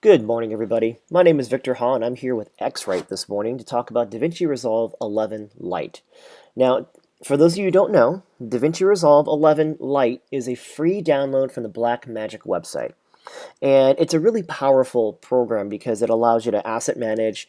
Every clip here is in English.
Good morning, everybody. My name is Victor Hahn. I'm here with X-Rite this morning to talk about DaVinci Resolve 11 Lite. Now, for those of you who don't know, DaVinci Resolve 11 Lite is a free download from the Blackmagic website. And it's a really powerful program because it allows you to asset manage,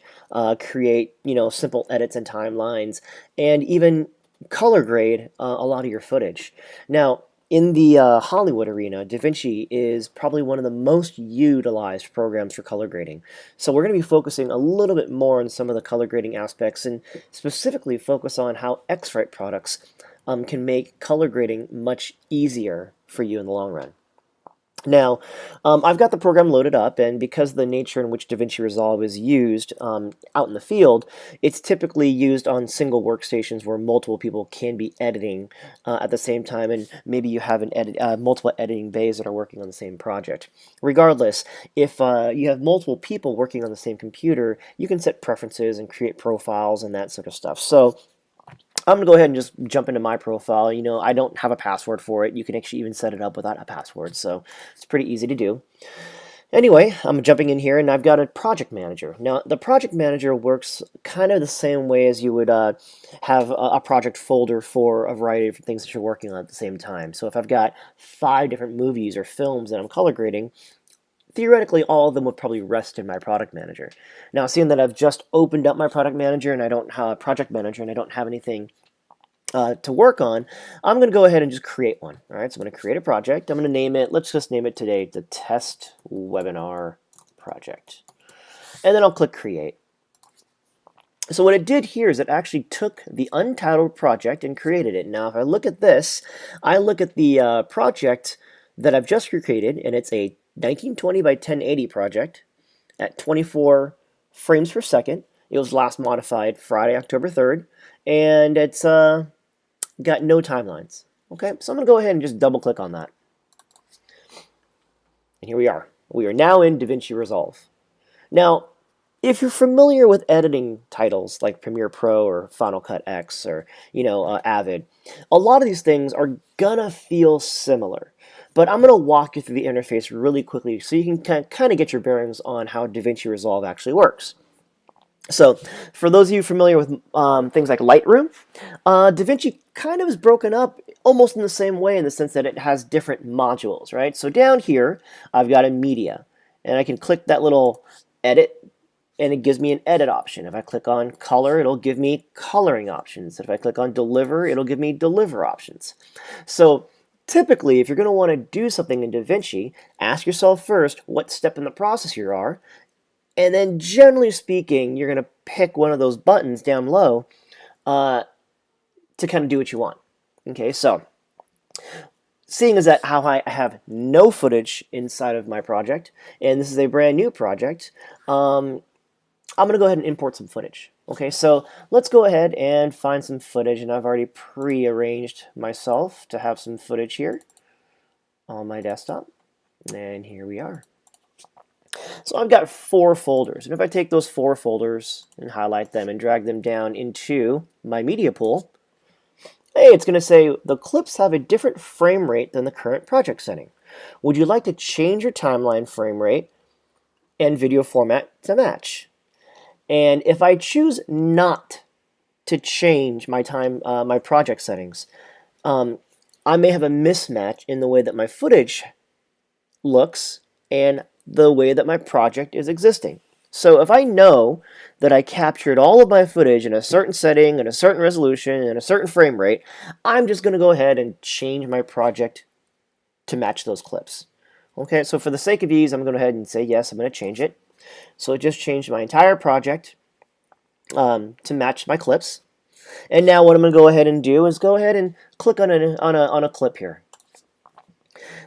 create, simple edits and timelines, and even color grade a lot of your footage. Now, in the Hollywood arena, DaVinci is probably one of the most utilized programs for color grading. So we're going to be focusing a little bit more on some of the color grading aspects and specifically focus on how X-Rite products can make color grading much easier for you in the long run. Now, I've got the program loaded up, and because of the nature in which DaVinci Resolve is used out in the field, it's typically used on single workstations where multiple people can be editing at the same time, and maybe you have multiple editing bays that are working on the same project. Regardless, if you have multiple people working on the same computer, you can set preferences and create profiles and that sort of stuff. So I'm going to go ahead and just jump into my profile. I don't have a password for it. You can actually even set it up without a password, so it's pretty easy to do. Anyway, I'm jumping in here, and I've got a project manager. Now, the project manager works kind of the same way as you would have a project folder for a variety of things that you're working on at the same time. So if I've got 5 different movies or films that I'm color grading, theoretically, all of them would probably rest in my product manager. Now, seeing that I've just opened up my product manager and I don't have a project manager and I don't have anything to work on, I'm going to go ahead and just create one. All right, so I'm going to create a project. I'm going to name it, let's just name it today, the Test Webinar Project. And then I'll click Create. So what it did here is it actually took the untitled project and created it. Now, if I look at this, I look at the project that I've just created, and it's a 1920 by 1080 project at 24 frames per second. It was last modified Friday, October 3rd, and it's got no timelines. Okay, so I'm going to go ahead and just double click on that. And here we are. We are now in DaVinci Resolve. Now, if you're familiar with editing titles like Premiere Pro or Final Cut X or Avid, a lot of these things are gonna feel similar. But I'm gonna walk you through the interface really quickly so you can kind of get your bearings on how DaVinci Resolve actually works. So, for those of you familiar with things like Lightroom, DaVinci kind of is broken up almost in the same way in the sense that it has different modules, right? So down here, I've got a media, and I can click that little edit, and it gives me an edit option. If I click on color, it'll give me coloring options. If I click on deliver, it'll give me deliver options. So typically, if you're going to want to do something in DaVinci, ask yourself first what step in the process you are, and then generally speaking, you're going to pick one of those buttons down low to kind of do what you want. Okay, so seeing as that how I have no footage inside of my project, and this is a brand new project, I'm going to go ahead and import some footage. Okay, so let's go ahead and find some footage, and I've already pre-arranged myself to have some footage here on my desktop, and here we are. So I've got 4 folders, and if I take those 4 folders and highlight them and drag them down into my media pool, hey, it's going to say the clips have a different frame rate than the current project setting. Would you like to change your timeline frame rate and video format to match? And if I choose not to change my my project settings, I may have a mismatch in the way that my footage looks and the way that my project is existing. So if I know that I captured all of my footage in a certain setting, and a certain resolution, and a certain frame rate, I'm just going to go ahead and change my project to match those clips. Okay, so for the sake of ease, I'm going to go ahead and say yes, I'm going to change it. So it just changed my entire project to match my clips. And now what I'm going to go ahead and do is go ahead and click on a clip here.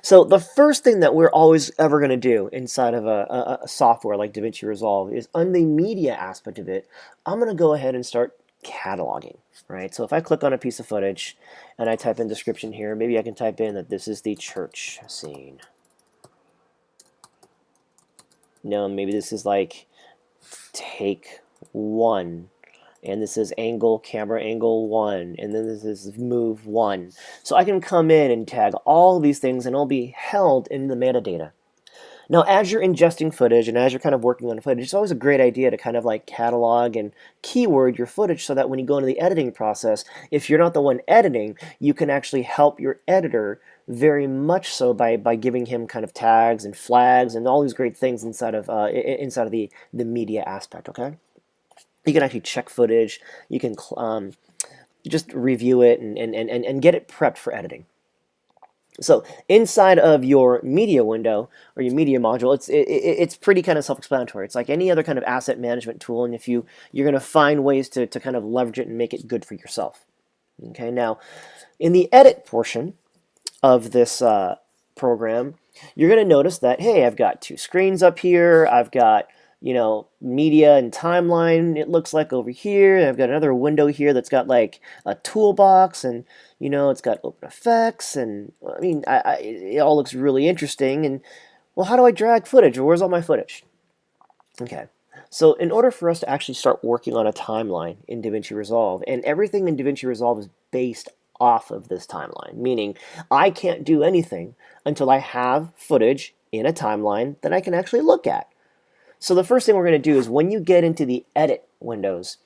So the first thing that we're always ever going to do inside of a software like DaVinci Resolve is on the media aspect of it, I'm going to go ahead and start cataloging, right? So if I click on a piece of footage and I type in description here, maybe I can type in that this is the church scene. No, maybe this is like take 1, and this is camera angle 1, and then this is move 1. So I can come in and tag all these things, and it'll be held in the metadata. Now, as you're ingesting footage and as you're kind of working on footage, it's always a great idea to kind of like catalog and keyword your footage so that when you go into the editing process, if you're not the one editing, you can actually help your editor very much so by giving him kind of tags and flags and all these great things inside of the media aspect. Okay, you can actually check footage, you can just review it and get it prepped for editing. So inside of your media window or your media module, it's pretty kind of self-explanatory. It's like any other kind of asset management tool, and if you're going to find ways to kind of leverage it and make it good for yourself. Okay, now in the edit portion of this program, you're going to notice that, hey, I've got two screens up here. I've got, media and timeline, it looks like over here. I've got another window here that's got like a toolbox, and it's got open effects, and I mean, it all looks really interesting. And well, how do I drag footage, or where's all my footage? Okay, so in order for us to actually start working on a timeline in DaVinci Resolve, and everything in DaVinci Resolve is based off of this timeline, meaning I can't do anything until I have footage in a timeline that I can actually look at. So the first thing we're going to do is when you get into the edit windows,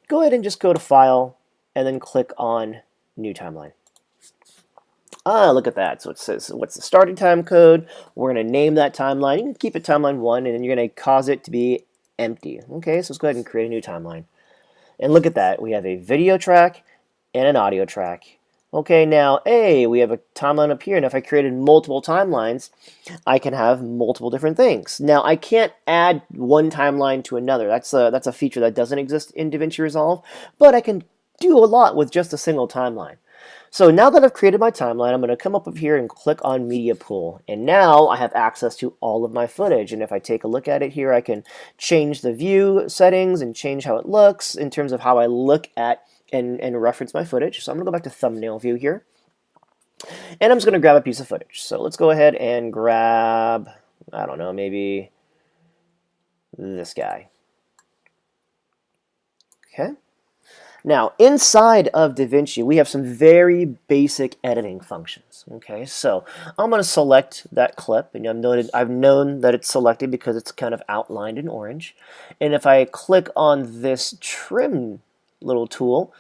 go ahead and just go to File and then click on New Timeline. Look at that. So it says, what's the starting time code? We're going to name that timeline. You can keep it timeline 1, and then you're going to cause it to be empty. Okay, so let's go ahead and create a new timeline. And look at that. We have a video track and an audio track. Okay, now, hey, we have a timeline up here, and if I created multiple timelines, I can have multiple different things. Now, I can't add one timeline to another. That's a feature that doesn't exist in DaVinci Resolve, but I can do a lot with just a single timeline. So now that I've created my timeline, I'm going to come up here and click on Media Pool, and now I have access to all of my footage. And if I take a look at it here, I can change the view settings and change how it looks in terms of how I look at and reference my footage. So I'm going to go back to thumbnail view here, and I'm just going to grab a piece of footage. So let's go ahead and grab, I don't know, maybe this guy. Okay. Now, inside of DaVinci, we have some very basic editing functions. Okay, so I'm going to select that clip, and I've known that it's selected because it's kind of outlined in orange. And if I click on this trim little tool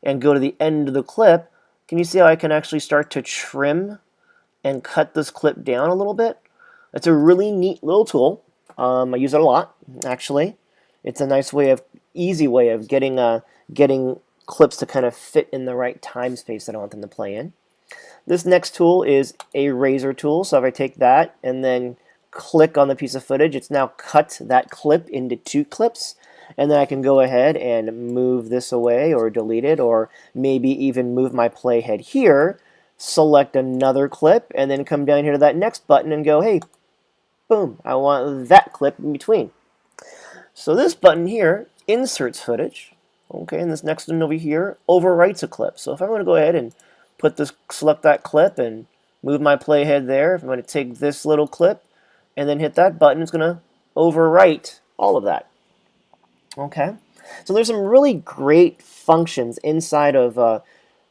and go to the end of the clip, can you see how I can actually start to trim and cut this clip down a little bit? It's a really neat little tool. I use it a lot, actually. It's a nice way easy way of getting clips to kind of fit in the right time space that I want them to play in. This next tool is a razor tool. So if I take that and then click on the piece of footage, it's now cut that clip into 2 clips. And then I can go ahead and move this away or delete it, or maybe even move my playhead here, select another clip, and then come down here to that next button and go, hey, boom, I want that clip in between. So this button here inserts footage. Okay, and this next one over here overwrites a clip. So if I want to go ahead and select that clip and move my playhead there, if I'm going to take this little clip and then hit that button, it's going to overwrite all of that. Okay, so there's some really great functions inside of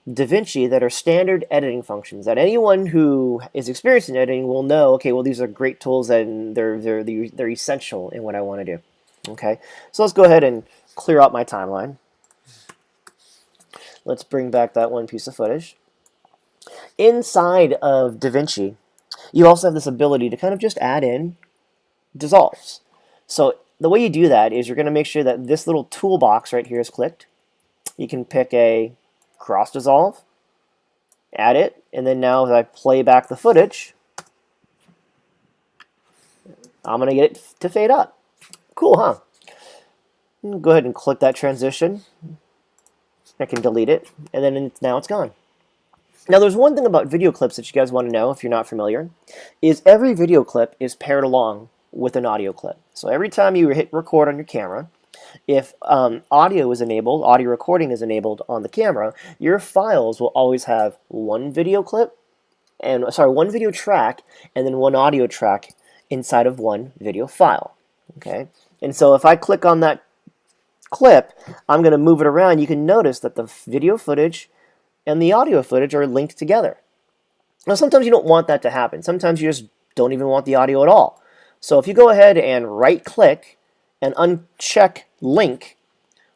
DaVinci that are standard editing functions that anyone who is experienced in editing will know, okay, well, these are great tools and they're essential in what I want to do. Okay, so let's go ahead and clear out my timeline. Let's bring back that one piece of footage. Inside of DaVinci, you also have this ability to kind of just add in dissolves. So the way you do that is you're going to make sure that this little toolbox right here is clicked. You can pick a cross dissolve, add it, and then now as I play back the footage, I'm going to get it to fade up. Cool, huh? Go ahead and click that transition. I can delete it, and then now it's gone. Now there's one thing about video clips that you guys want to know if you're not familiar, is every video clip is paired along with an audio clip. So every time you hit record on your camera, if audio is enabled, audio recording is enabled on the camera, your files will always have one video clip, one video track, and then one audio track inside of one video file. Okay, and so if I click on that clip, I'm going to move it around. You can notice that the video footage and the audio footage are linked together. Now sometimes you don't want that to happen. Sometimes you just don't even want the audio at all. So if you go ahead and right-click and uncheck link,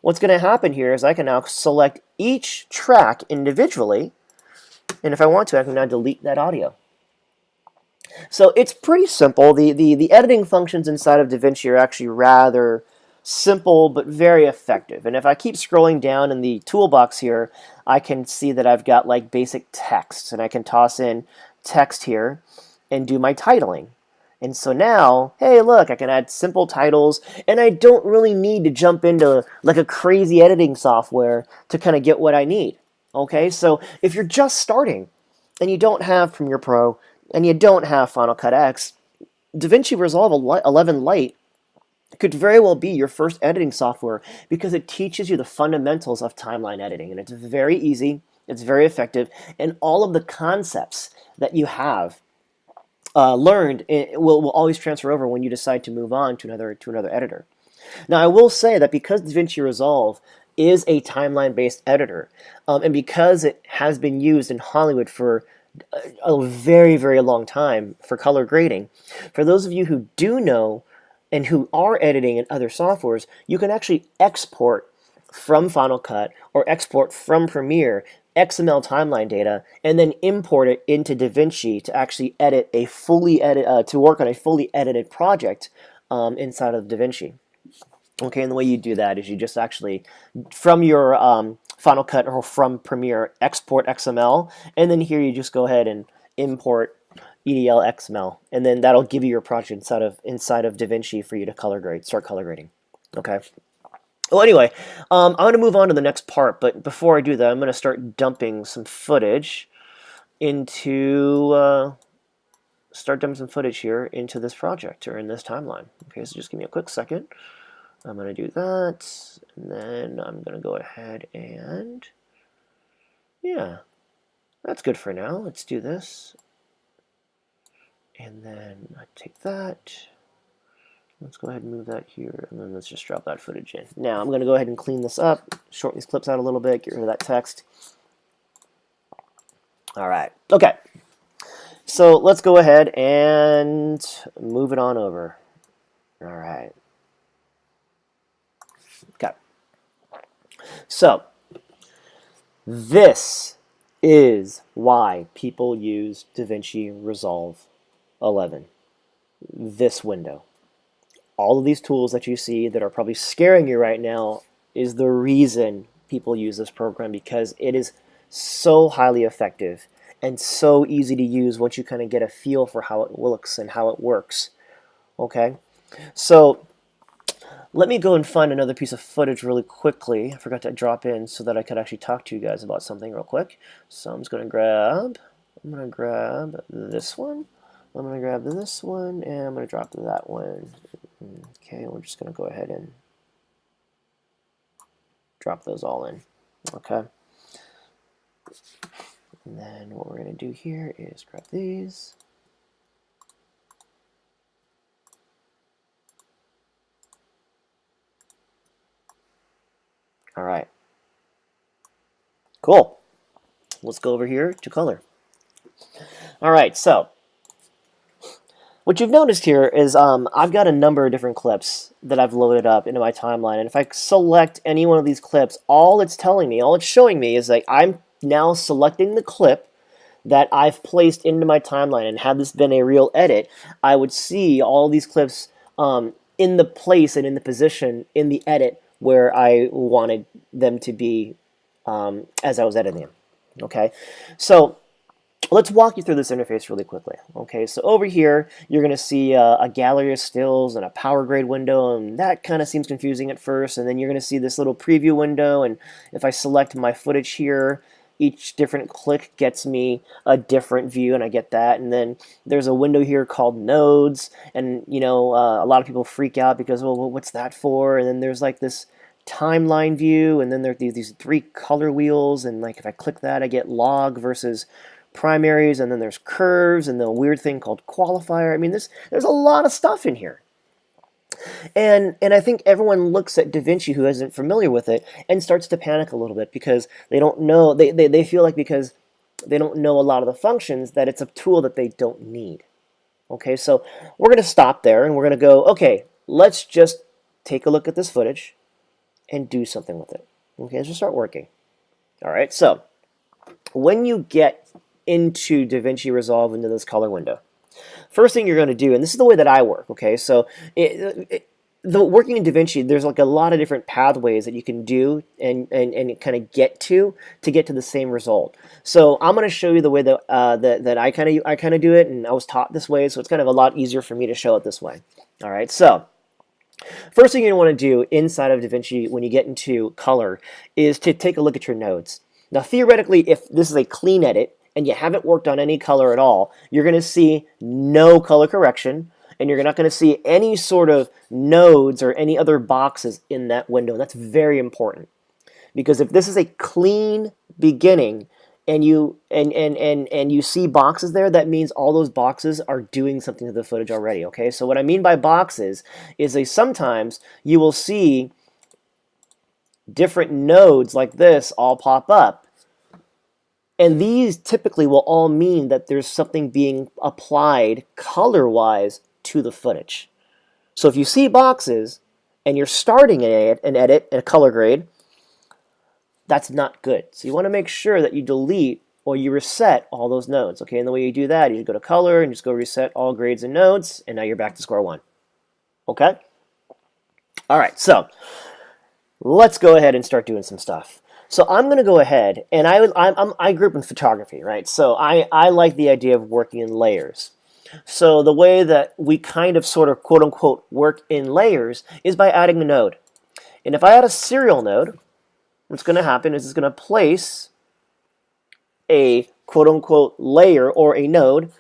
what's going to happen here is I can now select each track individually, and if I want to, I can now delete that audio. So it's pretty simple. The editing functions inside of DaVinci are actually rather simple but very effective. And if I keep scrolling down in the toolbox here, I can see that I've got like basic text, and I can toss in text here and do my titling. And so now, hey, look, I can add simple titles, and I don't really need to jump into like a crazy editing software to kind of get what I need. Okay, so if you're just starting and you don't have Premiere Pro and you don't have Final Cut X, DaVinci Resolve 11 Lite could very well be your first editing software because it teaches you the fundamentals of timeline editing, and it's very easy, it's very effective, and all of the concepts that you have learned will always transfer over when you decide to move on to another editor. Now, I will say that because DaVinci Resolve is a timeline-based editor, and because it has been used in Hollywood for a very, very long time for color grading, for those of you who do know and who are editing in other softwares, you can actually export from Final Cut or export from Premiere XML timeline data and then import it into DaVinci to actually to work on a fully edited project inside of DaVinci. Okay, and the way you do that is you just actually, from your Final Cut or from Premiere, export XML, and then here you just go ahead and import EDL XML, and then that'll give you your project inside of DaVinci for you to start color grading. Okay. Well, anyway, I'm going to move on to the next part, but before I do that, I'm going to start dumping some footage into here into this project or in this timeline. Okay, so just give me a quick second. I'm going to do that, and then I'm going to go ahead and, yeah, that's good for now. Let's do this. And then I take that. Let's go ahead and move that here, and then let's just drop that footage in. Now, I'm going to go ahead and clean this up, shorten these clips out a little bit, get rid of that text. All right. Okay. So let's go ahead and move it on over. All right. Okay. So this is why people use DaVinci Resolve 11. This window. All of these tools that you see that are probably scaring you right now is the reason people use this program, because it is so highly effective and so easy to use once you kind of get a feel for how it looks and how it works. Okay, so let me go and find another piece of footage really quickly. I forgot to drop in so that I could actually talk to you guys about something real quick. So I'm just going to grab this one. I'm going to grab this one, and I'm going to drop that one. Okay, we're just going to go ahead and drop those all in. Okay. And then what we're going to do here is grab these. All right. Cool. Let's go over here to color. All right, so what you've noticed here is I've got a number of different clips that I've loaded up into my timeline, and if I select any one of these clips, all it's showing me is that I'm now selecting the clip that I've placed into my timeline, and had this been a real edit, I would see all these clips in the place and in the position in the edit where I wanted them to be as I was editing them. Okay, so let's walk you through this interface really quickly. Okay, so over here, you're going to see a gallery of stills and a power grade window, and that kind of seems confusing at first. And then you're going to see this little preview window, and if I select my footage here, each different click gets me a different view, and I get that. And then there's a window here called nodes, and you know, a lot of people freak out because, well, what's that for? And then there's like this timeline view, and then there are these three color wheels, and like if I click that, I get log versus primaries, and then there's curves, and the weird thing called qualifier. I mean, there's a lot of stuff in here. And I think everyone looks at DaVinci who isn't familiar with it and starts to panic a little bit because they don't know, they feel like because they don't know a lot of the functions that it's a tool that they don't need. Okay, so we're going to stop there and we're going to go, okay, let's just take a look at this footage and do something with it. Okay, let's just start working. All right, so when you get into DaVinci Resolve into this color window, first thing you're going to do, and this is the way that I work, okay, so the working in DaVinci, there's like a lot of different pathways that you can do and kind of get to the same result. So I'm going to show you the way that that I kind of do it, and I was taught this way, so it's kind of a lot easier for me to show it this way. All right, so first thing you want to do inside of DaVinci when you get into color is to take a look at your nodes. Now, theoretically, if this is a clean edit and you haven't worked on any color at all, you're going to see no color correction, and you're not going to see any sort of nodes or any other boxes in that window. And that's very important, because if this is a clean beginning and you see boxes there, that means all those boxes are doing something to the footage already. Okay, so what I mean by boxes is sometimes you will see different nodes like this all pop up, and these typically will all mean that there's something being applied color-wise to the footage. So if you see boxes and you're starting an edit in a color grade, that's not good. So you want to make sure that you delete or you reset all those nodes. Okay, and the way you do that, you go to color and just go reset all grades and nodes, and now you're back to square one. Okay? All right, so let's go ahead and start doing some stuff. So I'm going to go ahead, and I grew up in photography, right? So I like the idea of working in layers. So the way that we kind of sort of quote-unquote work in layers is by adding a node. And if I add a serial node, what's going to happen is it's going to place a quote-unquote layer or a node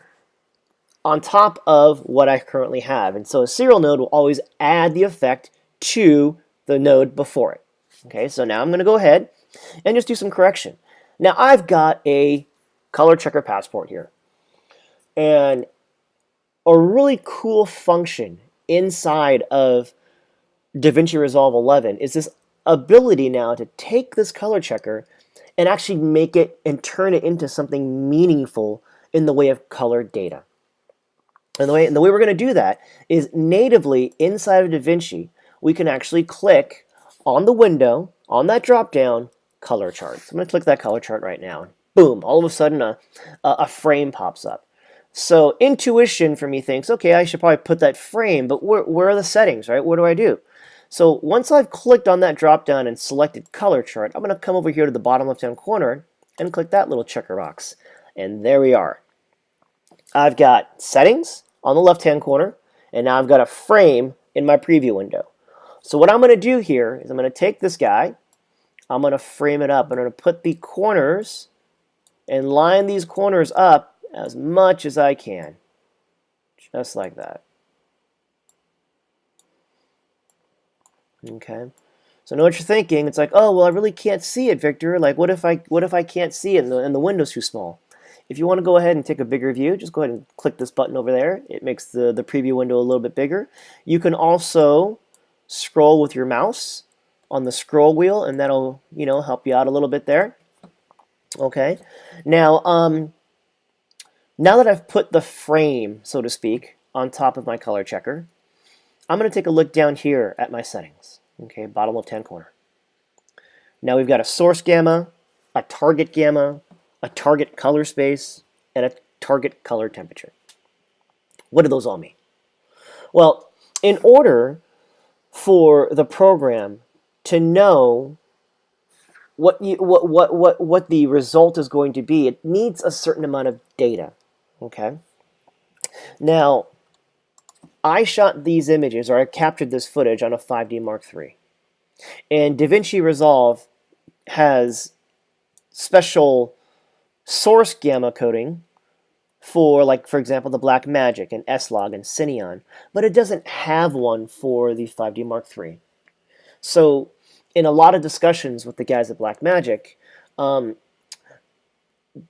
on top of what I currently have. And so a serial node will always add the effect to the node before it. Okay, so now I'm going to go ahead and just do some correction. Now I've got a color checker passport here. And a really cool function inside of DaVinci Resolve 11 is this ability now to take this color checker and actually make it and turn it into something meaningful in the way of color data. And the way we're going to do that is natively inside of DaVinci, we can actually click on the window, on that drop down, color chart. So I'm going to click that color chart right now. Boom, all of a sudden a frame pops up. So intuition for me thinks, okay, I should probably put that frame, but where are the settings, right? What do I do? So once I've clicked on that drop down and selected color chart, I'm going to come over here to the bottom left hand corner and click that little checker box. And there we are. I've got settings on the left hand corner, and now I've got a frame in my preview window. So what I'm going to do here is I'm going to take this guy, I'm going to frame it up. I'm going to put the corners and line these corners up as much as I can. Just like that. Okay. So I know what you're thinking. It's like, oh, well, I really can't see it, Victor. Like, what if I can't see it and the window's too small? If you want to go ahead and take a bigger view, just go ahead and click this button over there. It makes the preview window a little bit bigger. You can also scroll with your mouse on the scroll wheel, and that'll, help you out a little bit there. Okay. Now, now that I've put the frame, so to speak, on top of my color checker, I'm going to take a look down here at my settings. Okay, bottom left-hand corner. Now we've got a source gamma, a target gamma, a target color space, and a target color temperature. What do those all mean? Well, in order for the program to know what the result is going to be, it needs a certain amount of data. Okay. Now, I shot these images, or I captured this footage on a 5D Mark III. And DaVinci Resolve has special source gamma coding for, like, for example, the Black Magic and S-Log and Cineon, but it doesn't have one for the 5D Mark III. So, in a lot of discussions with the guys at Black Magic,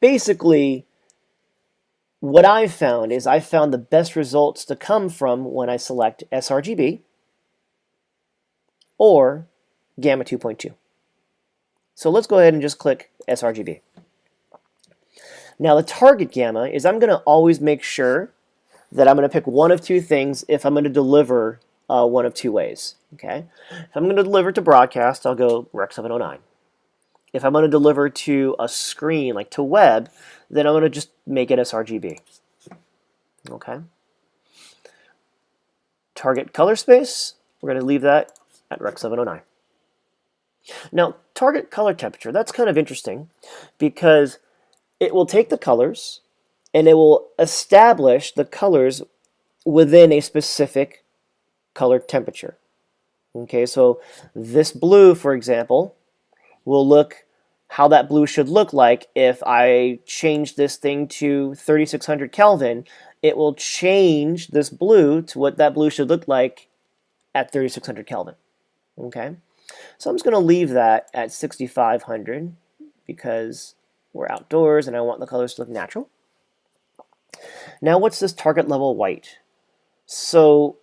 basically, what I've found is I found the best results to come from when I select sRGB or Gamma 2.2. So let's go ahead and just click sRGB. Now the target gamma is I'm going to always make sure that I'm going to pick one of two things if I'm going to deliver one of two ways. Okay, if I'm going to deliver to broadcast, I'll go Rec 709. If I'm going to deliver to a screen, like to web, then I'm going to just make it sRGB. Okay. Target color space, we're going to leave that at Rec 709. Now, target color temperature, that's kind of interesting because it will take the colors and it will establish the colors within a specific color temperature. Okay, so this blue, for example, will look how that blue should look like if I change this thing to 3600 Kelvin. It will change this blue to what that blue should look like at 3600 Kelvin. Okay, so I'm just going to leave that at 6500 because we're outdoors and I want the colors to look natural. Now, what's this target level white? So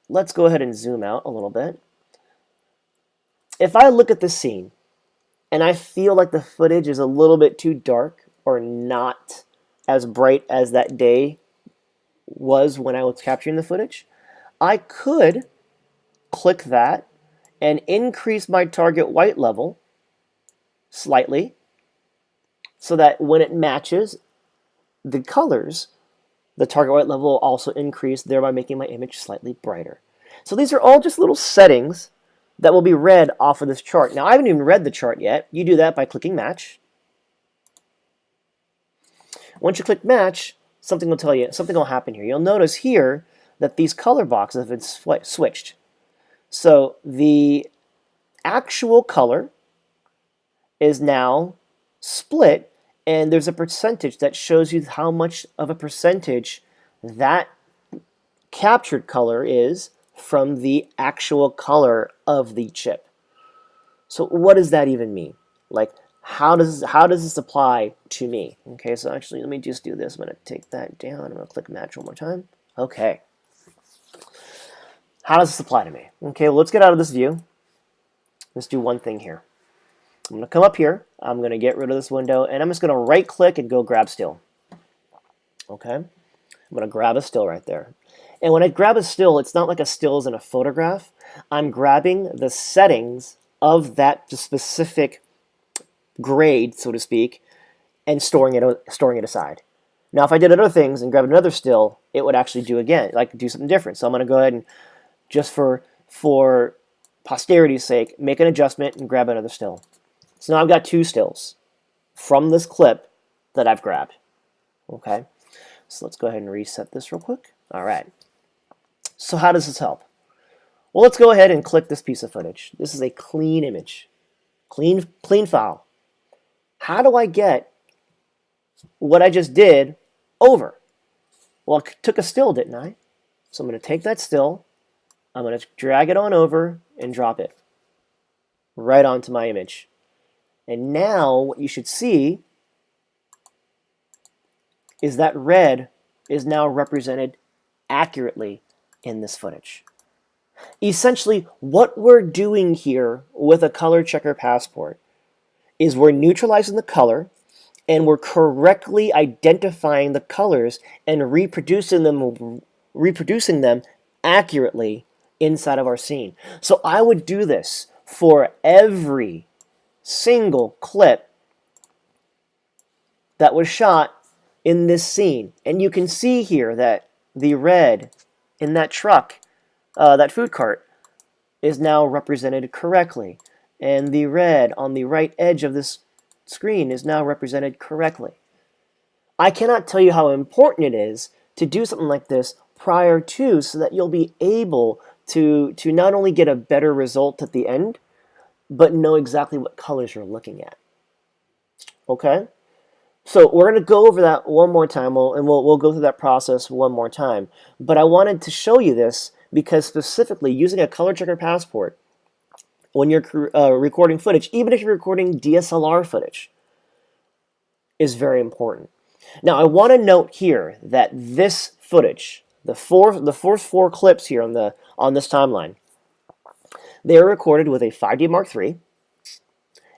let's go ahead and zoom out a little bit. If I look at the scene and I feel like the footage is a little bit too dark or not as bright as that day was when I was capturing the footage, I could click that and increase my target white level slightly so that when it matches the colors, the target white level will also increase, thereby making my image slightly brighter. So these are all just little settings that will be read off of this chart. Now, I haven't even read the chart yet. You do that by clicking Match. Once you click Match, something will tell you, something will happen here. You'll notice here that these color boxes have been switched. So the actual color is now split, and there's a percentage that shows you how much of a percentage that captured color is from the actual color of the chip. So what does that even mean? Like, how does this apply to me? Okay, so actually let me just do this. I'm going to take that down. I'm going to click Match one more time. Okay. How does this apply to me? Okay, well, let's get out of this view. Let's do one thing here. I'm going to come up here. I'm going to get rid of this window, and I'm just going to right-click and go grab still. Okay? I'm going to grab a still right there. And when I grab a still, it's not like a still is in a photograph. I'm grabbing the settings of that specific grade, so to speak, and storing it aside. Now, if I did other things and grabbed another still, it would actually do something different. So I'm going to go ahead and, just for posterity's sake, make an adjustment and grab another still. So now I've got two stills from this clip that I've grabbed. Okay, so let's go ahead and reset this real quick. All right. So how does this help? Well, let's go ahead and click this piece of footage. This is a clean image, clean file. How do I get what I just did over? Well, I took a still, didn't I? So I'm going to take that still, I'm going to drag it on over and drop it right onto my image. And now what you should see is that red is now represented accurately in this footage. Essentially, what we're doing here with a color checker passport is we're neutralizing the color and we're correctly identifying the colors and reproducing them accurately inside of our scene. So I would do this for every single clip that was shot in this scene. And you can see here that the red in that truck, that food cart, is now represented correctly. And the red on the right edge of this screen is now represented correctly. I cannot tell you how important it is to do something like this prior to, so that you'll be able to not only get a better result at the end, but know exactly what colors you're looking at. Okay? So we're going to go over that one more time, we'll go through that process one more time. But I wanted to show you this because specifically using a color checker passport when you're recording footage, even if you're recording DSLR footage, is very important. Now, I want to note here that this footage, the first four clips here on this timeline, they were recorded with a 5D Mark III,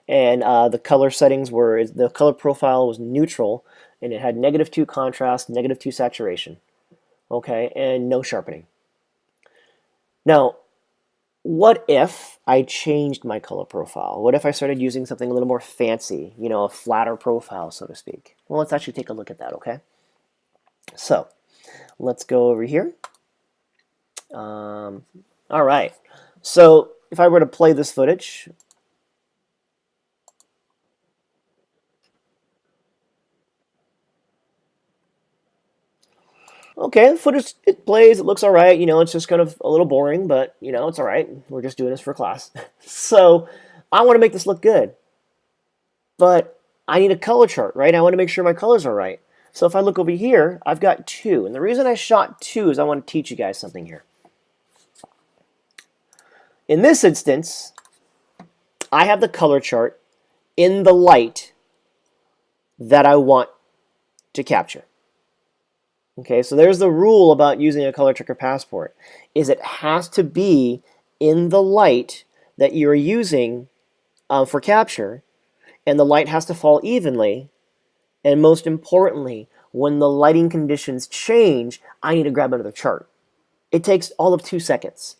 and the color settings were, the color profile was neutral, and it had -2 contrast, -2 saturation. okay, and no sharpening. Now, what if I changed my color profile? What if I started using something a little more fancy, you know, a flatter profile, so to speak? Well, let's actually take a look at that, okay? So, let's go over here. All right. So, if I were to play this footage, okay, the footage, it plays, it looks all right. You know, it's just kind of a little boring, but, you know, it's all right. We're just doing this for class. So, I want to make this look good. But I need a color chart, right? I want to make sure my colors are right. So if I look over here, I've got 2. And the reason I shot 2 is I want to teach you guys something here. In this instance, I have the color chart in the light that I want to capture. Okay, so there's the rule about using a color checker passport, is it has to be in the light that you're using for capture, and the light has to fall evenly. And most importantly, when the lighting conditions change, I need to grab another chart. It takes all of 2 seconds.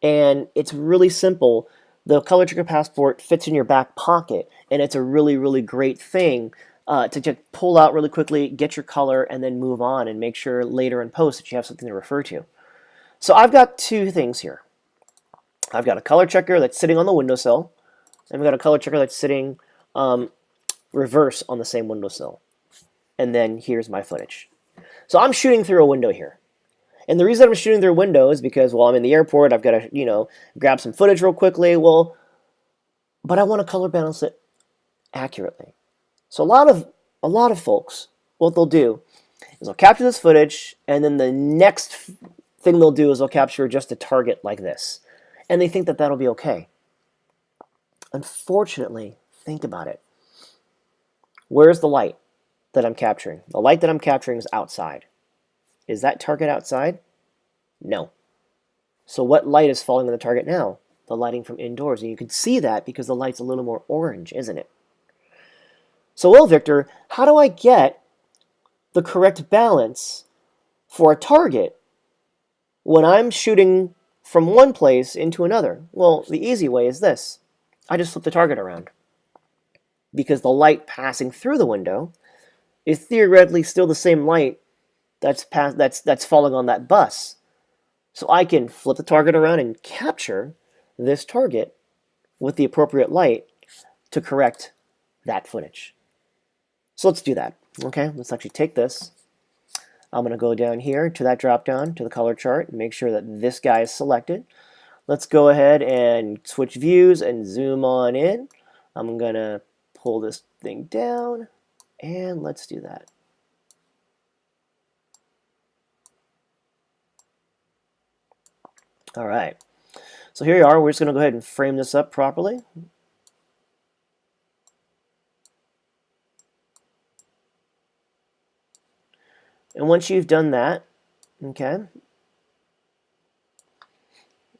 And it's really simple. The color checker passport fits in your back pocket, and it's a really, really great thing to just pull out really quickly, get your color, and then move on and make sure later in post that you have something to refer to. So I've got 2 things here. I've got a color checker that's sitting on the windowsill, and I've got a color checker that's sitting reverse on the same windowsill. And then here's my footage. So I'm shooting through a window here. And the reason I'm shooting through a window is because, well, I'm in the airport, I've got to, you know, grab some footage real quickly. Well, but I want to color balance it accurately. So a lot of folks, what they'll do is they'll capture this footage, and then the next thing they'll do is they'll capture just a target like this. And they think that that'll be okay. Unfortunately, think about it. Where's the light that I'm capturing? The light that I'm capturing is outside. Is that target outside? No. So what light is falling on the target now? The lighting from indoors. And you can see that because the light's a little more orange, isn't it? So, well, Victor, how do I get the correct balance for a target when I'm shooting from one place into another? Well, the easy way is this. I just flip the target around. Because the light passing through the window is theoretically still the same light that's falling on that bus. So I can flip the target around and capture this target with the appropriate light to correct that footage. So let's do that. Okay, let's actually take this. I'm going to go down here to that drop down to the color chart and make sure that this guy is selected. Let's go ahead and switch views and zoom on in. I'm going to pull this thing down, and let's do that. All right, so here we are. We're just going to go ahead and frame this up properly. And once you've done that, okay,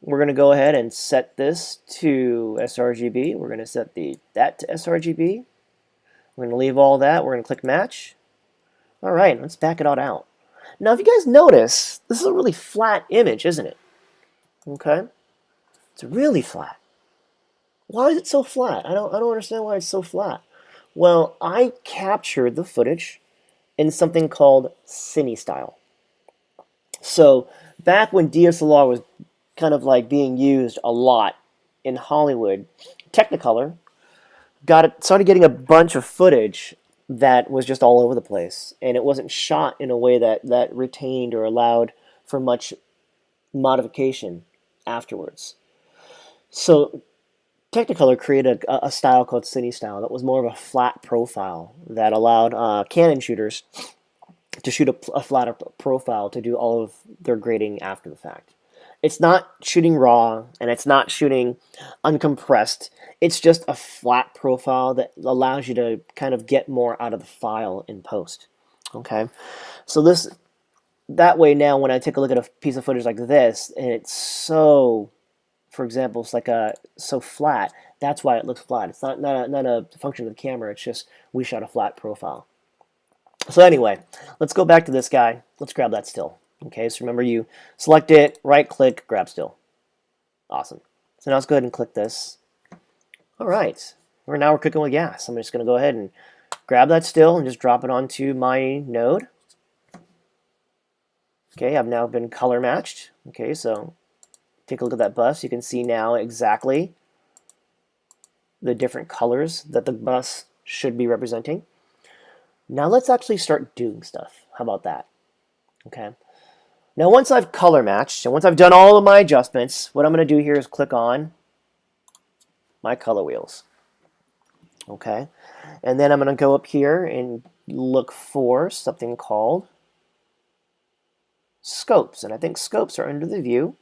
we're going to go ahead and set this to sRGB. We're going to set that to sRGB. We're going to leave all that. We're going to click match. All right, let's back it all out. Now, if you guys notice, this is a really flat image, isn't it? Okay, it's really flat. Why is it so flat? I don't understand why it's so flat. Well, I captured the footage in something called cine style. So back when DSLR was kind of being used a lot in Hollywood, Technicolor started getting a bunch of footage that was just all over the place, and it wasn't shot in a way that retained or allowed for much modification afterwards. So Technicolor created a style called cine style that was more of a flat profile that allowed Canon shooters to shoot a flatter profile to do all of their grading after the fact. It's not shooting raw, and it's not shooting uncompressed. It's just a flat profile that allows you to kind of get more out of the file in post. Okay, so that way now when I take a look at a piece of footage like this, and it's so, for example, it's so flat, that's why it looks flat. It's not a function of the camera, it's just we shot a flat profile. So anyway, let's go back to this guy. Let's grab that still. Okay, so remember you select it, right click, grab still. Awesome. So now let's go ahead and click this. All right, now we're cooking with gas. I'm just going to go ahead and grab that still and just drop it onto my node. Okay, I've now been color matched. Okay, so take a look at that bus. You can see now exactly the different colors that the bus should be representing. Now let's actually start doing stuff. How about that? Okay. Now once I've color matched and once I've done all of my adjustments, what I'm going to do here is click on my color wheels. Okay. And then I'm going to go up here and look for something called scopes. And I think scopes are under the view,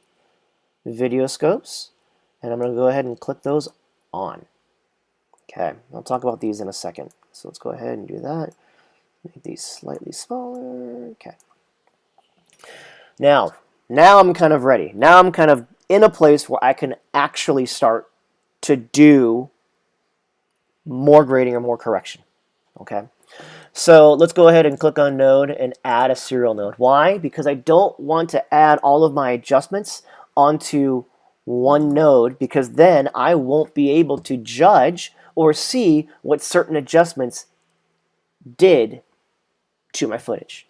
video scopes. And I'm going to go ahead and click those on. Okay. I'll talk about these in a second. So let's go ahead and do that. Make these slightly smaller. Okay. Now I'm kind of ready. Now I'm kind of in a place where I can actually start to do more grading or more correction. Okay. So let's go ahead and click on node and add a serial node. Why? Because I don't want to add all of my adjustments onto one node, because then I won't be able to judge or see what certain adjustments did to my footage.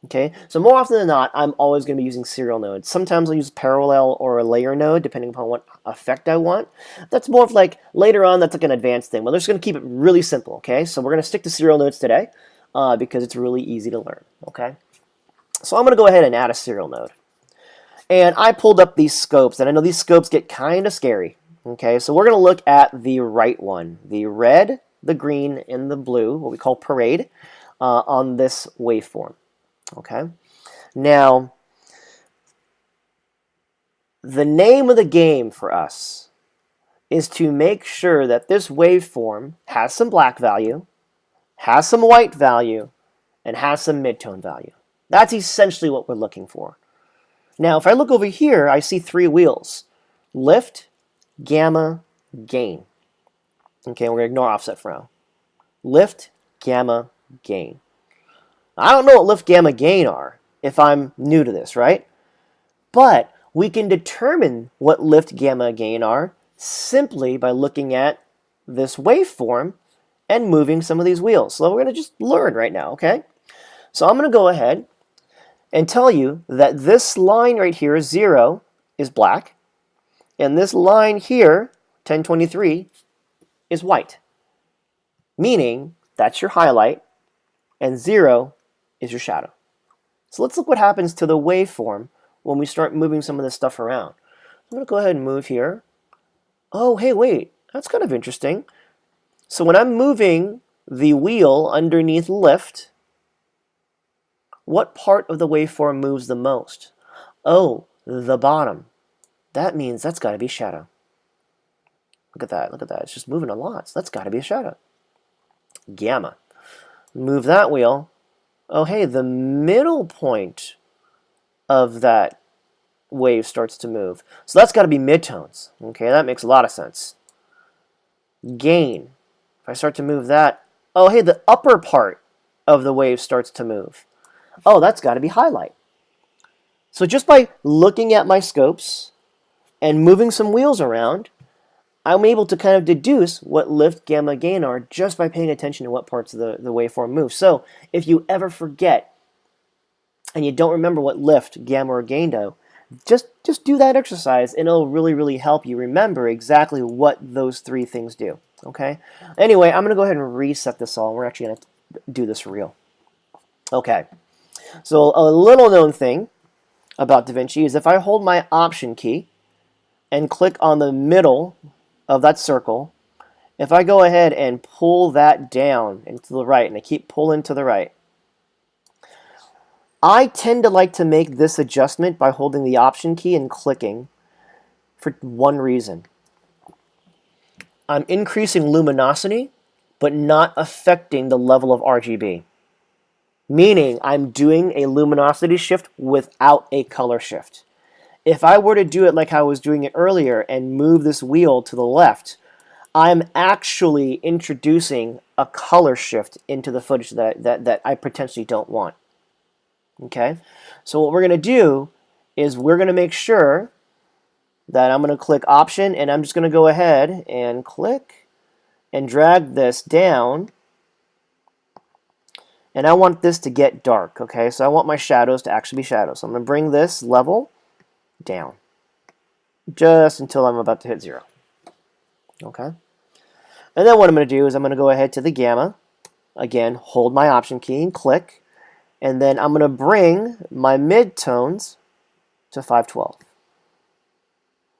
Okay, so more often than not, I'm always going to be using serial nodes. Sometimes I'll use parallel or a layer node, depending upon what effect I want. That's more of like, later on, that's like an advanced thing. But they're just going to keep it really simple, okay? So we're going to stick to serial nodes today because it's really easy to learn, okay? So I'm going to go ahead and add a serial node. And I pulled up these scopes, and I know these scopes get kind of scary, okay? So we're going to look at the right one, the red, the green, and the blue, what we call parade, on this waveform. Okay, now the name of the game for us is to make sure that this waveform has some black value, has some white value, and has some midtone value. That's essentially what we're looking for. Now, if I look over here, I see three wheels: lift, gamma, gain. Okay, we're going to ignore offset for now. Lift, gamma, gain. I don't know what lift, gamma, gain are if I'm new to this, right? But we can determine what lift, gamma, gain are simply by looking at this waveform and moving some of these wheels. So we're going to just learn right now, okay? So I'm going to go ahead and tell you that this line right here, 0, is black, and this line here, 1023, is white. Meaning that's your highlight, and 0 is your shadow. So let's look what happens to the waveform when we start moving some of this stuff around. I'm going to go ahead and move here. Oh, hey, wait, that's kind of interesting. So when I'm moving the wheel underneath lift, what part of the waveform moves the most? Oh, the bottom. That means that's got to be shadow. Look at that, look at that. It's just moving a lot, so that's got to be a shadow. Gamma. Move that wheel. Oh, hey, the middle point of that wave starts to move. So that's got to be midtones. Okay, that makes a lot of sense. Gain. If I start to move that, oh, hey, the upper part of the wave starts to move. Oh, that's got to be highlight. So just by looking at my scopes and moving some wheels around, I'm able to kind of deduce what lift, gamma, gain are just by paying attention to what parts of the waveform move. So if you ever forget and you don't remember what lift, gamma, or gain do, just do that exercise and it'll really, really help you remember exactly what those three things do. Okay? Anyway, I'm going to go ahead and reset this all. We're actually going to do this for real. Okay. So a little known thing about DaVinci is if I hold my Option key and click on the middle of that circle, if I go ahead and pull that down and to the right, and I keep pulling to the right, I tend to like to make this adjustment by holding the Option key and clicking for one reason. I'm increasing luminosity, but not affecting the level of RGB. Meaning I'm doing a luminosity shift without a color shift. If I were to do it like I was doing it earlier and move this wheel to the left, I'm actually introducing a color shift into the footage that I potentially don't want. Okay, so what we're going to do is we're going to make sure that I'm going to click Option, and I'm just going to go ahead and click and drag this down. And I want this to get dark, okay? So I want my shadows to actually be shadows. So I'm going to bring this level down just until I'm about to hit 0. Okay? And then what I'm going to do is I'm going to go ahead to the gamma. Again, hold my Option key and click. And then I'm going to bring my midtones to 512.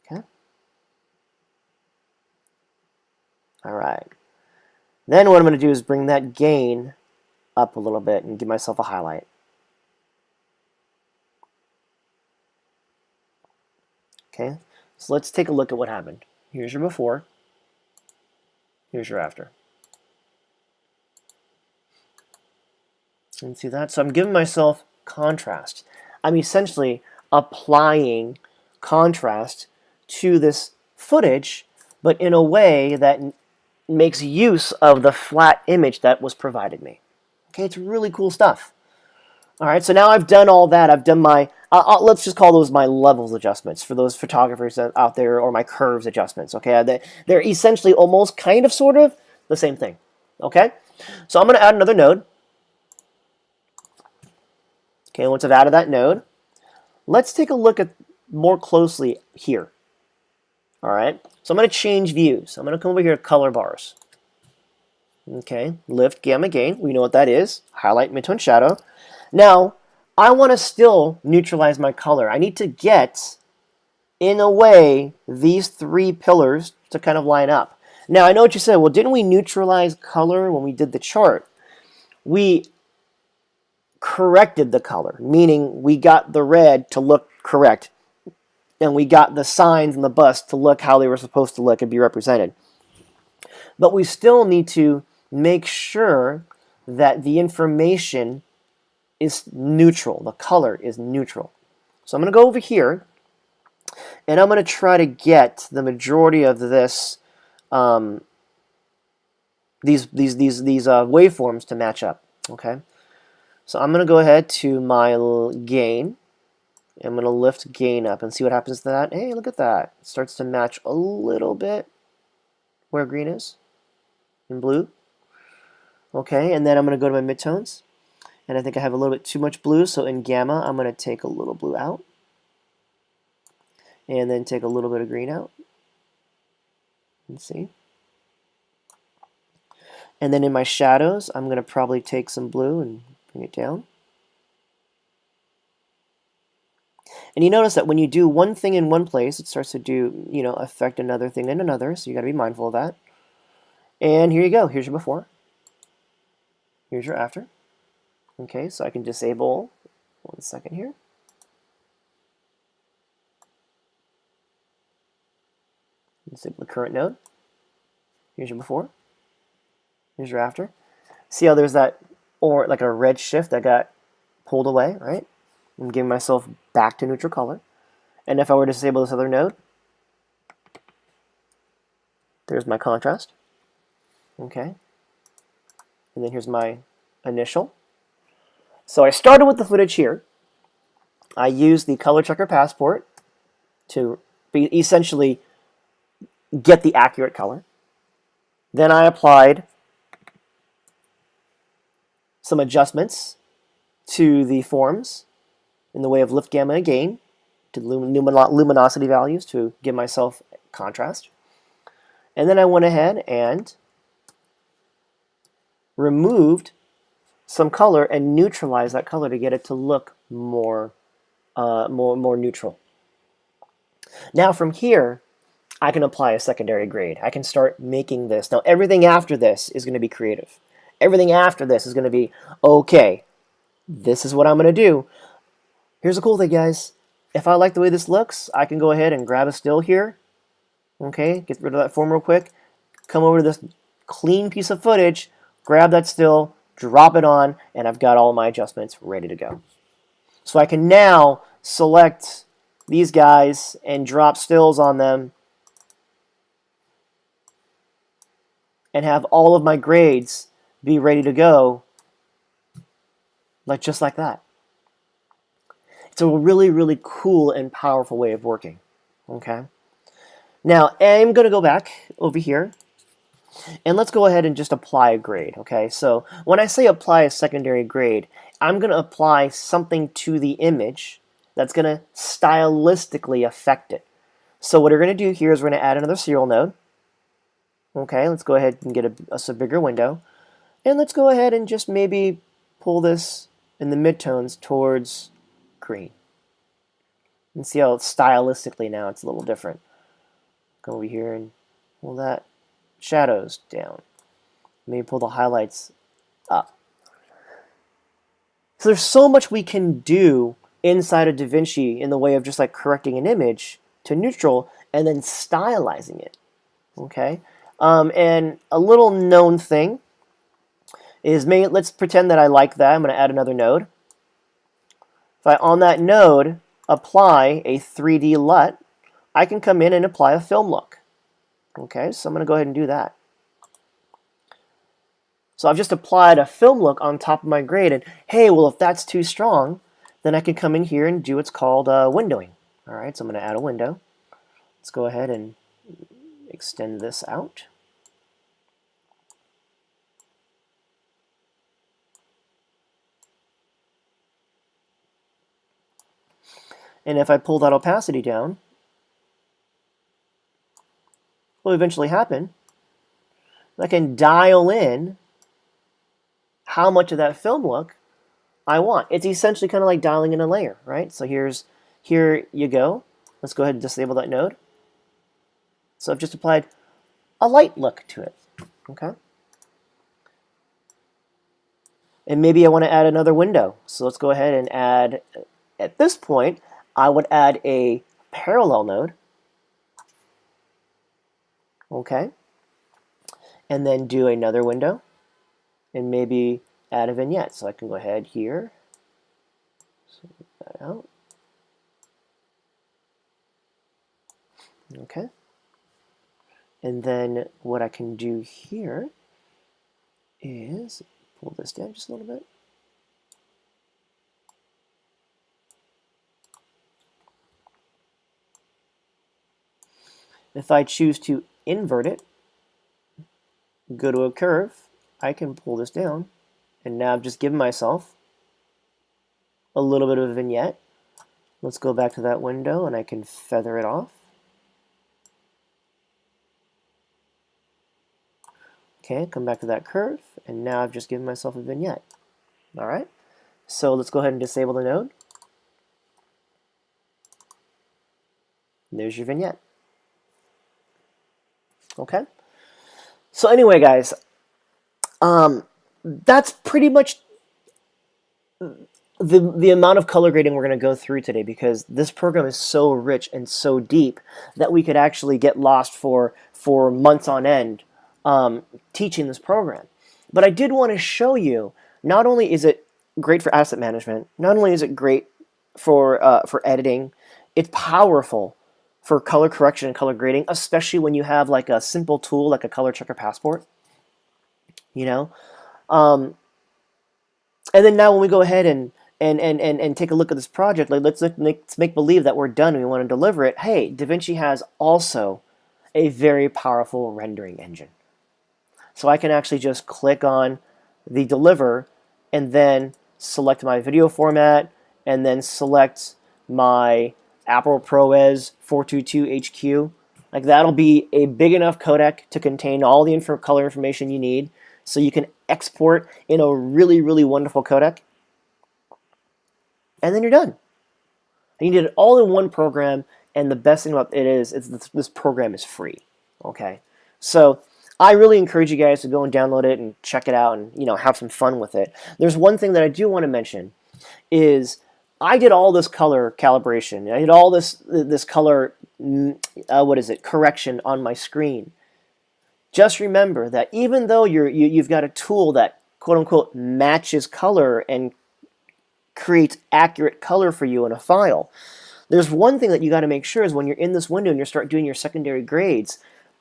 Okay? All right. Then what I'm going to do is bring that gain up a little bit and give myself a highlight. Okay? So let's take a look at what happened. Here's your before. Here's your after. And see that? So I'm giving myself contrast. I'm essentially applying contrast to this footage, but in a way that makes use of the flat image that was provided me. Okay, it's really cool stuff. All right, so now I've done all that. I've done my, let's just call those my levels adjustments for those photographers out there, or my curves adjustments. Okay, they're essentially almost kind of sort of the same thing. Okay, so I'm going to add another node. Okay, once I've added that node, let's take a look at more closely here. All right, so I'm going to change views. I'm going to come over here to color bars. Okay, lift, gamma, gain. We know what that is. Highlight, midtone, shadow. Now, I want to still neutralize my color. I need to get, in a way, these 3 pillars to kind of line up. Now, I know what you said. Well, didn't we neutralize color when we did the chart? We corrected the color, meaning we got the red to look correct, and we got the signs and the bust to look how they were supposed to look and be represented. But we still need to make sure that the information is neutral. The color is neutral. So I'm going to go over here, and I'm going to try to get the majority of this, these waveforms to match up. Okay. So I'm going to go ahead to my gain. I'm going to lift gain up and see what happens to that. Hey, look at that. It starts to match a little bit where green is in blue. Okay, and then I'm going to go to my midtones. And I think I have a little bit too much blue, so in gamma, I'm going to take a little blue out. And then take a little bit of green out. Let's see. And then in my shadows, I'm going to probably take some blue and bring it down. And you notice that when you do one thing in one place, it starts to do, affect another thing in another, so you got to be mindful of that. And here you go. Here's your before. Here's your after. Okay, so I can disable, 1 second here. Disable the current node. Here's your before. Here's your after. See how there's that, or like a red shift that got pulled away, right? I'm giving myself back to neutral color. And if I were to disable this other node, there's my contrast. Okay. And then here's my initial. So I started with the footage here. I used the color checker passport to essentially get the accurate color. Then I applied some adjustments to the forms in the way of lift, gamma, and gain, to luminosity values to give myself contrast. And then I went ahead and removed some color and neutralized that color to get it to look more neutral. Now from here, I can apply a secondary grade. I can start making this. Now everything after this is going to be creative. Everything after this is going to be, okay, this is what I'm going to do. Here's the cool thing, guys. If I like the way this looks, I can go ahead and grab a still here. Okay, get rid of that form real quick. Come over to this clean piece of footage, grab that still, drop it on, and I've got all my adjustments ready to go. So I can now select these guys and drop stills on them and have all of my grades be ready to go, just like that. It's a really, really cool and powerful way of working. Okay. Now, I'm going to go back over here, and let's go ahead and just apply a grade. Okay, so when I say apply a secondary grade, I'm going to apply something to the image that's going to stylistically affect it. So what we're going to do here is we're going to add another serial node. Okay, let's go ahead and get us a bigger window. And let's go ahead and just maybe pull this in the midtones towards green. And see how stylistically now it's a little different. Go over here and pull that shadows down. Maybe pull the highlights up. So there's so much we can do inside of DaVinci in the way of just like correcting an image to neutral and then stylizing it. Okay, and a little known thing is, let's pretend that I like that. I'm going to add another node. If I on that node apply a 3D LUT, I can come in and apply a film look. Okay, so I'm going to go ahead and do that. So I've just applied a film look on top of my grade, and hey, well, if that's too strong, then I can come in here and do what's called windowing. All right, so I'm going to add a window. Let's go ahead and extend this out. And if I pull that opacity down, what will eventually happen, I can dial in how much of that film look I want. It's essentially kind of like dialing in a layer, right? So here you go. Let's go ahead and disable that node. So I've just applied a light look to it, okay? And maybe I want to add another window. So let's go ahead and add, at this point, I would add a parallel node, okay? And then do another window, and maybe add a vignette. So I can go ahead here, sort that out. Okay. And then what I can do here is pull this down just a little bit. If I choose to invert it, go to a curve, I can pull this down, and now I've just given myself a little bit of a vignette. Let's go back to that window, and I can feather it off. Okay, come back to that curve, and now I've just given myself a vignette. All right, so let's go ahead and disable the node. And there's your vignette. Okay, so anyway, guys, that's pretty much the amount of color grading we're going to go through today, because this program is so rich and so deep that we could actually get lost for months on end teaching this program. But I did want to show you, not only is it great for asset management, not only is it great for editing, it's powerful for color correction and color grading, especially when you have like a simple tool like a color checker passport, you know. And then now when we go ahead and take a look at this project, like let's make believe that we're done and we want to deliver it. Hey, DaVinci has also a very powerful rendering engine. So I can actually just click on the deliver and then select my video format and then select my Apple ProRes 422 HQ. Like that'll be a big enough codec to contain all the color information you need, so you can export in a really, really wonderful codec. And then you're done. And you did it all in one program, and the best thing about it is this program is free. Okay? So I really encourage you guys to go and download it and check it out and have some fun with it. There's one thing that I do want to mention is I did all this color calibration. I did all this color correction on my screen. Just remember that even though you've got a tool that quote unquote matches color and creates accurate color for you in a file, there's one thing that you got to make sure is when you're in this window and you start doing your secondary grades,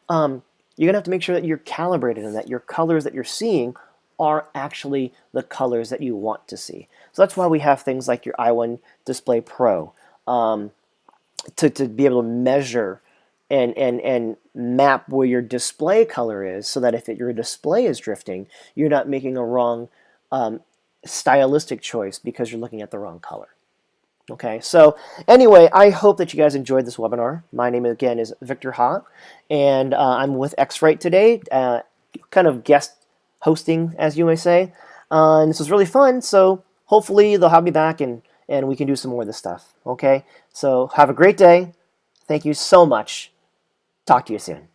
you're gonna have to make sure that you're calibrated and that your colors that you're seeing are actually the colors that you want to see. So that's why we have things like your i1 Display Pro, to be able to measure and map where your display color is, so that if your display is drifting, you're not making a wrong stylistic choice because you're looking at the wrong color. Okay, so anyway, I hope that you guys enjoyed this webinar. My name again is Victor Ha, and I'm with X-Rite today, kind of guest hosting, as you may say. And this was really fun, so hopefully they'll have me back and we can do some more of this stuff. Okay, so have a great day. Thank you so much. Talk to you soon.